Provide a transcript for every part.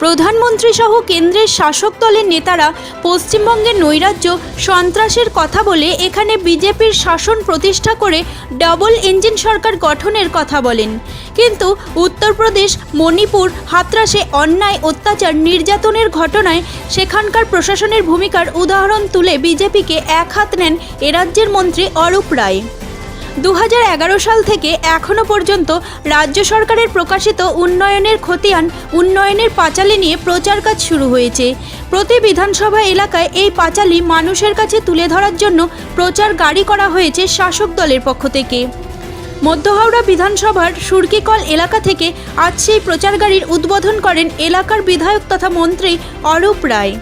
প্রধানমন্ত্রী সহ কেন্দ্রের শাসক দলের নেতারা পশ্চিমবঙ্গের নৈরাজ্য সন্ত্রাসের কথা বলে এখানে বিজেপির শাসন প্রতিষ্ঠা করে ডাবল ইঞ্জিন সরকার গঠনের কথা বলেন। কিন্তু উত্তরপ্রদেশ, মণিপুর, হাতরাসে অন্যায়, অত্যাচার, নির্যাতনের ঘটনায় সেখানকার প্রশাসনের ভূমিকার উদাহরণ তুলে বিজেপিকে একহাত নেন এ রাজ্যের মন্ত্রী অরূপ রায়। 2011 সাল থেকে এখনও পর্যন্ত রাজ্য সরকারের প্রকাশিত উন্নয়নের খতিয়ান, উন্নয়নের পাঁচালী নিয়ে প্রচার কাজ শুরু হয়েছে। প্রতি বিধানসভা এলাকায় এই পাঁচালী মানুষের কাছে তুলে ধরার জন্য প্রচার গাড়ি করা হয়েছে শাসক দলের পক্ষ থেকে। মধ্য হাওড়া বিধানসভার সুরকিকল এলাকা থেকে আজ সেই প্রচার গাড়ির উদ্বোধন করেন এলাকার বিধায়ক তথা মন্ত্রী অরূপ রায়।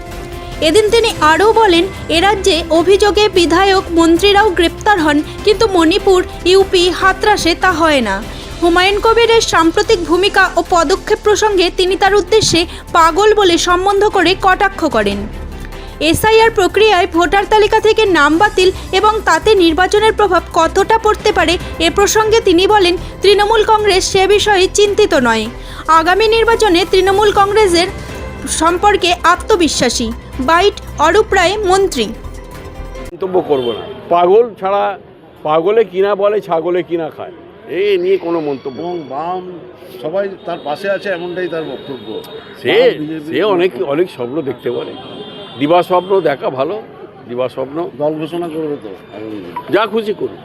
এদিন তিনি আরও বলেন, এ রাজ্যে অভিযোগে বিধায়ক মন্ত্রীরাও গ্রেপ্তার হন, কিন্তু মণিপুর, ইউপি, হাতরাসে তা হয় না। হুমায়ুন কবিরের সাম্প্রতিক ভূমিকা ও পদক্ষেপ প্রসঙ্গে তিনি তার উদ্দেশ্যে পাগল বলে সম্বোধন করে কটাক্ষ করেন। এসআইআর প্রক্রিয়ায় ভোটার তালিকা থেকে নাম বাতিল এবং তাতে নির্বাচনের প্রভাব কতটা পড়তে পারে এ প্রসঙ্গে তিনি বলেন, তৃণমূল কংগ্রেস সে বিষয়ে চিন্তিত নয়। আগামী নির্বাচনে তৃণমূল কংগ্রেসের সম্পর্কে আত্মবিশ্বাসী। বাইট অরূপ রায়, মন্ত্রী। মন্তব্য করব না। পাগল ছাড়া পাগলে কিনা বলে, ছাগলে কিনা খায়, এই নিয়ে কোনো মন্তব্য। এবং বাম সবাই তার পাশে আছে, এমনটাই তার বক্তব্য। সে অনেক স্বপ্ন দেখতে পারে। দিবা স্বপ্ন দেখা ভালো, দিবা স্বপ্ন। দল ঘোষণা করবে তো, যা খুশি করুন,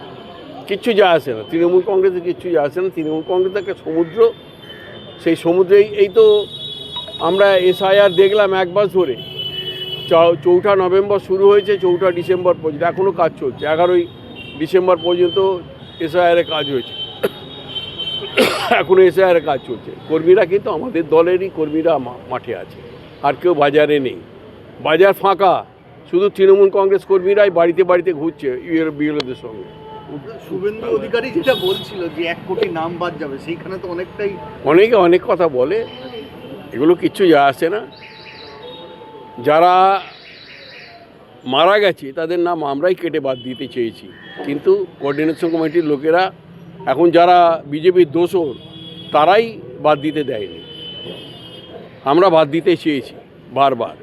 কিচ্ছু যা আসে না। তৃণমূল কংগ্রেসে কিচ্ছু যা আসে না। তৃণমূল কংগ্রেস একটা সমুদ্র, সেই সমুদ্রে এই তো আমরা এসআইআর দেখলাম 1 মাস ধরে। 4 নভেম্বর শুরু হয়েছে, 4 ডিসেম্বর পর্যন্ত এখনও কাজ চলছে। 11ই ডিসেম্বর পর্যন্ত এসআইআরের কাজ হয়েছে, এখনও এসআইআরের কাজ চলছে। কর্মীরা কিন্তু আমাদের দলেরই কর্মীরা মাঠে আছে, আর কেউ বাজারে নেই। বাজার ফাঁকা, শুধু তৃণমূল কংগ্রেস কর্মীরাই বাড়িতে বাড়িতে ঘুরছে বিএলওদের সঙ্গে। শুভেন্দু অধিকারী যেটা বলছিল যে 1 কোটি নাম বাদ যাবে, সেইখানে তো অনেকে অনেক কথা বলে, এগুলো কিচ্ছু যা আসে না। যারা মারা গেছে তাদের নাম আমরাই কেটে বাদ দিতে চেয়েছি, কিন্তু কোঅর্ডিনেশন কমিটির লোকেরা এখন যারা বিজেপির দোসর তারাই বাদ দিতে দেয়নি। আমরা বাদ দিতে চেয়েছি বারবার।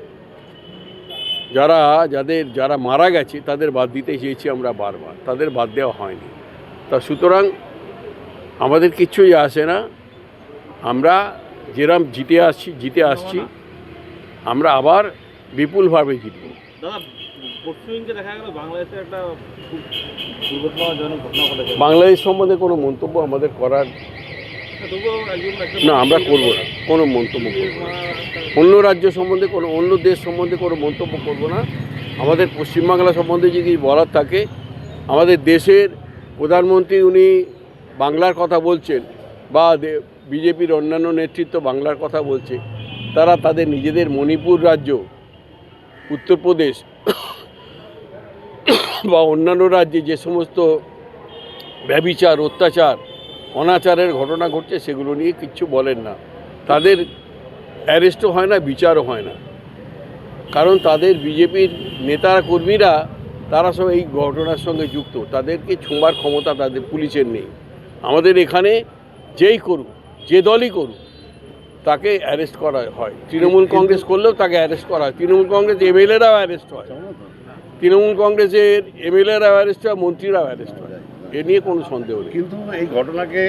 যারা মারা গেছে তাদের বাদ দিতে চেয়েছি আমরা বারবার, তাদের বাদ দেওয়া হয়নি। তা সুতরাং আমাদের কিচ্ছুই আসে না। আমরা যেরম জিতে আসছি আমরা আবার বিপুলভাবে জিতব। বাংলাদেশ সম্বন্ধে কোনো মন্তব্য আমাদের করার না, আমরা করব না, কোনো মন্তব্য করব না। অন্য রাজ্য সম্বন্ধে অন্য দেশ সম্বন্ধে কোনো মন্তব্য করব না। আমাদের পশ্চিমবাংলা সম্বন্ধে যদি বলার থাকে, আমাদের দেশের প্রধানমন্ত্রী উনি বাংলার কথা বলছেন, বা বিজেপির অন্যান্য নেতৃত্ব বাংলার কথা বলছে, তারা তাদের নিজেদের মণিপুর রাজ্য, উত্তরপ্রদেশ বা অন্যান্য রাজ্যে যে সমস্ত ব্যভিচার, অত্যাচার, অনাচারের ঘটনা ঘটছে সেগুলো নিয়ে কিচ্ছু বলেন না। তাদের অ্যারেস্টও হয় না, বিচারও হয় না, কারণ তাদের বিজেপির নেতারা, কর্মীরা তারা সব এই ঘটনার সঙ্গে যুক্ত। তাদেরকে ছোঁয়ার ক্ষমতা তাদের পুলিশের নেই। আমাদের এখানে যেই করুক, যে দলই করুক, তাকে অ্যারেস্ট করা হয়। তৃণমূল কংগ্রেস করলেও তাকে অ্যারেস্ট করা হয়। তৃণমূল কংগ্রেস এমএলএরাও অ্যারেস্ট হয়, তৃণমূল কংগ্রেসের এমএলএরাও অ্যারেস্ট হয়, মন্ত্রীরাও অ্যারেস্ট হয়। এ নিয়ে কোনো সন্দেহ নেই। কিন্তু এই ঘটনাকে